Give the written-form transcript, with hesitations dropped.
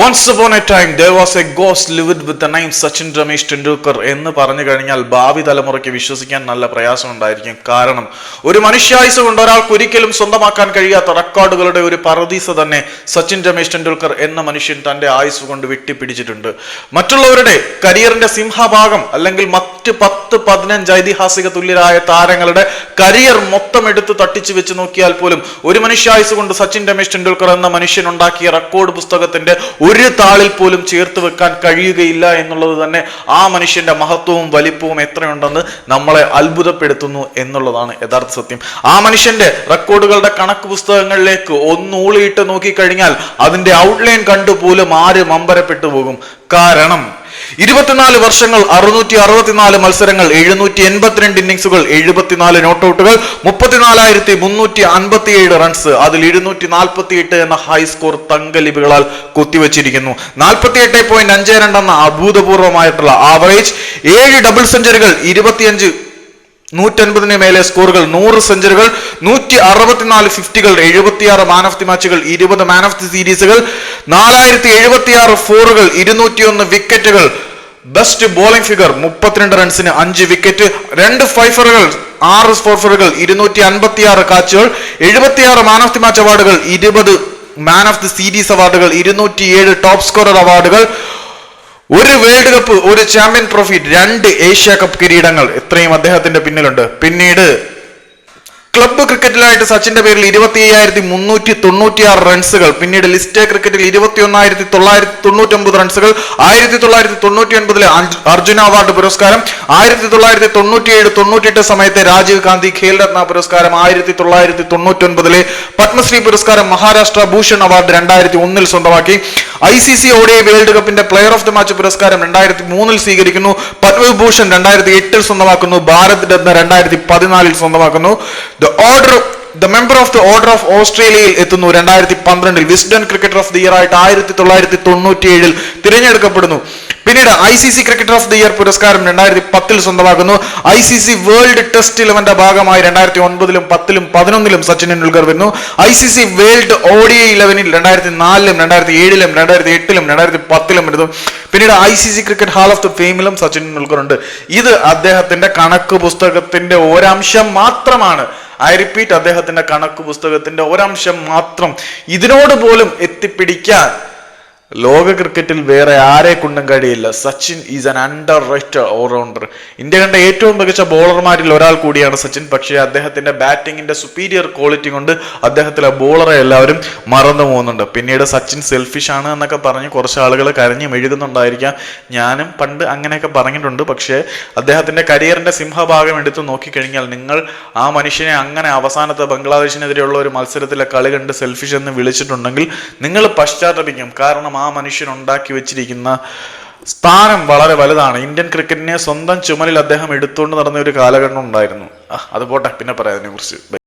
Once upon a time, there was a ghost lived with the name Sachin Ramesh Tendulkar എന്ന് പറഞ്ഞു കഴിഞ്ഞാൽ ഭാവി തലമുറയ്ക്ക് വിശ്വസിക്കാൻ നല്ല പ്രയാസം ഉണ്ടായിരിക്കും. കാരണം ഒരു മനുഷ്യായുസ് കൊണ്ട് ഒരാൾക്ക് ഒരിക്കലും സ്വന്തമാക്കാൻ കഴിയാത്ത റെക്കോർഡുകളുടെ ഒരു പറദീസ തന്നെ സച്ചിൻ രമേശ് ടെണ്ടുൽക്കർ എന്ന മനുഷ്യൻ തന്റെ ആയുസ് കൊണ്ട് വെട്ടിപ്പിടിച്ചിട്ടുണ്ട്. മറ്റുള്ളവരുടെ കരിയറിന്റെ സിംഹഭാഗം അല്ലെങ്കിൽ മറ്റ് 10-15 ഐതിഹാസിക തുല്യരായ താരങ്ങളുടെ കരിയർ മൊത്തം എടുത്ത് തട്ടിച്ചു വെച്ച് നോക്കിയാൽ പോലും ഒരു മനുഷ്യായുസ് കൊണ്ട് സച്ചിൻ രമേശ് ടെണ്ടുൽക്കർ എന്ന മനുഷ്യൻ ഉണ്ടാക്കിയ റെക്കോർഡ് പുസ്തകത്തിന്റെ ഒരു താളിൽ പോലും ചേർത്ത് വെക്കാൻ കഴിയുകയില്ല എന്നുള്ളത് തന്നെ ആ മനുഷ്യന്റെ മഹത്വവും വലിപ്പവും എത്രയുണ്ടെന്ന് നമ്മളെ അത്ഭുതപ്പെടുത്തുന്നു എന്നുള്ളതാണ് യഥാർത്ഥ സത്യം. ആ മനുഷ്യന്റെ റെക്കോർഡുകളുടെ കണക്ക് പുസ്തകങ്ങളിലേക്ക് ഒന്നൂളിയിട്ട് നോക്കിക്കഴിഞ്ഞാൽ അതിന്റെ ഔട്ട്ലൈൻ കണ്ടുപോലും ആരും അമ്പരപ്പെട്ടു പോകും. കാരണം 24 വർഷങ്ങൾ, 664 മത്സരങ്ങൾ, 782 ഇന്നിംഗ്സുകൾ, 74 നോട്ടൌട്ടുകൾ, 34,357 റൺസ്, അതിൽ 248 എന്ന ഹൈ സ്കോർ തങ്കലിപികളാൽ കുത്തിവെച്ചിരിക്കുന്നു. 48.52 എന്ന അഭൂതപൂർവമായിട്ടുള്ള ആവറേജ്, 7 ഡബിൾ സെഞ്ചുറികൾ, 25 150 മേലെ സ്കോറുകൾ, 100 സെഞ്ചുറികൾ, 164 ഫിഫ്റ്റികൾ, 76 മാൻ ഓഫ് ദി മാച്ചുകൾ, 20 മാൻ ഓഫ് ദി സീരീസുകൾ, 4076 ഫോറുകൾ, 201 വിക്കറ്റുകൾ, ബെസ്റ്റ് ബോളിംഗ് ഫിഗർ 32 റൺസിന് 5 വിക്കറ്റ്, 2 ഫൈഫറുകൾ, 6 ഫോർഫറുകൾ, 256 കാച്ചുകൾ, 76 മാൻ ഓഫ് ദി മാച്ച് അവാർഡുകൾ, 20 മാൻ ഓഫ് ദി സീരീസ് അവാർഡുകൾ, 207 ടോപ്പ് സ്കോറർ അവാർഡുകൾ, ഒരു വേൾഡ് കപ്പ്, ഒരു ചാമ്പ്യൻ ട്രോഫി, 2 ഏഷ്യ കപ്പ് കിരീടങ്ങൾ, ഇത്രയും അദ്ദേഹത്തിന്റെ പിന്നിലുണ്ട്. പിന്നീട് ക്ലബ്ബ് ക്രിക്കറ്റിലായിട്ട് സച്ചിന്റെ പേരിൽ 25,396 റൺസുകൾ, പിന്നീട് ലിസ്റ്റ് ക്രിക്കറ്റിൽ 21,999 റൺസുകൾ, 1999 അർജുന അവാർഡ് പുരസ്കാരം, 1997-98 സമയത്തെ രാജീവ് ഗാന്ധി ഖേൽരത്ന പുരസ്കാരം, 1999 പത്മശ്രീ പുരസ്കാരം, മഹാരാഷ്ട്ര ഭൂഷൺ അവാർഡ് 2001 സ്വന്തമാക്കി, ICC ODI വേൾഡ് കപ്പിന്റെ പ്ലെയർ ഓഫ് ദി മാച്ച് പുരസ്കാരം 2003 സ്വീകരിക്കുന്നു, Padma Vibhushan 2008 സ്വന്തമാക്കുന്നു, Bharat Ratna 2014 സ്വന്തമാക്കുന്നു, The member of the order of ഓസ്ട്രേലിയയിൽ എത്തുന്നു 2012. Wisden cricketer of the year ആയിട്ട് 1997 തിരഞ്ഞെടുക്കപ്പെടുന്നു. പിന്നീട് ICC cricketer of the year പുരസ്കാരം 2010 സ്വന്തമാക്കുന്നു. ICC വേൾഡ് ടെസ്റ്റ് 11ന്റെ ഭാഗമായി 2009, 10, 11 സച്ചിൻ ടെണ്ടുൽക്കർ വരുന്നു. ICC വേൾഡ് ODI 11 2004, 2007, 2008, 2010 വരുന്നു. പിന്നീട് ICC cricket hall of the ഫെയിമിലും സച്ചിൻ ടെണ്ടുൽക്കർ ഉണ്ട്. ഇത് അദ്ദേഹത്തിന്റെ കണക്ക് പുസ്തകത്തിന്റെ ഒരംശം മാത്രമാണ്. ഐ റിപ്പീറ്റ്, അദ്ദേഹത്തിന്റെ കണക്ക് പുസ്തകത്തിന്റെ ഒരംശം മാത്രം. ഇതിനോട് പോലും എത്തിപ്പിടിക്കാൻ ലോക ക്രിക്കറ്റിൽ വേറെ ആരെ കൊണ്ടും കഴിയില്ല. Sachin is an underrated allrounder. India കണ്ട ഏറ്റവും മികച്ച ബോളർമാരിൽ ഒരാൾ കൂടിയാണ് സച്ചിൻ. പക്ഷേ അദ്ദേഹത്തിന്റെ ബാറ്റിങ്ങിന്റെ സുപ്പീരിയർ ക്വാളിറ്റി കൊണ്ട് അദ്ദേഹത്തിലെ ബോളറെ എല്ലാവരും മറന്നു പോകുന്നുണ്ട്. പിന്നീട് സച്ചിൻ സെൽഫിഷ് ആണ് എന്നൊക്കെ പറഞ്ഞ് കുറച്ച് ആളുകൾ കരഞ്ഞു മെഴുകുന്നുണ്ടായിരിക്കാം. ഞാനും പണ്ട് അങ്ങനെയൊക്കെ പറഞ്ഞിട്ടുണ്ട്. പക്ഷേ അദ്ദേഹത്തിന്റെ കരിയറിന്റെ സിംഹഭാഗം എടുത്ത് നോക്കിക്കഴിഞ്ഞാൽ നിങ്ങൾ ആ മനുഷ്യനെ അങ്ങനെ അവസാനത്തെ ബംഗ്ലാദേശിനെതിരെയുള്ള ഒരു മത്സരത്തിലെ കളി കണ്ട് സെൽഫിഷ് എന്ന് വിളിച്ചിട്ടുണ്ടെങ്കിൽ നിങ്ങൾ പശ്ചാത്തപിക്കും. കാരണം ആ മനുഷ്യൻ ഉണ്ടാക്കി വെച്ചിരിക്കുന്ന സ്ഥാനം വളരെ വലുതാണ്. ഇന്ത്യൻ ക്രിക്കറ്റിനെ സ്വന്തം ചുമലിൽ അദ്ദേഹം എടുത്തുകൊണ്ട് നടന്ന ഒരു കാലഘട്ടം ഉണ്ടായിരുന്നു. അത് പോട്ടെ, പിന്നെ പറയാം അതിനെ കുറിച്ച്.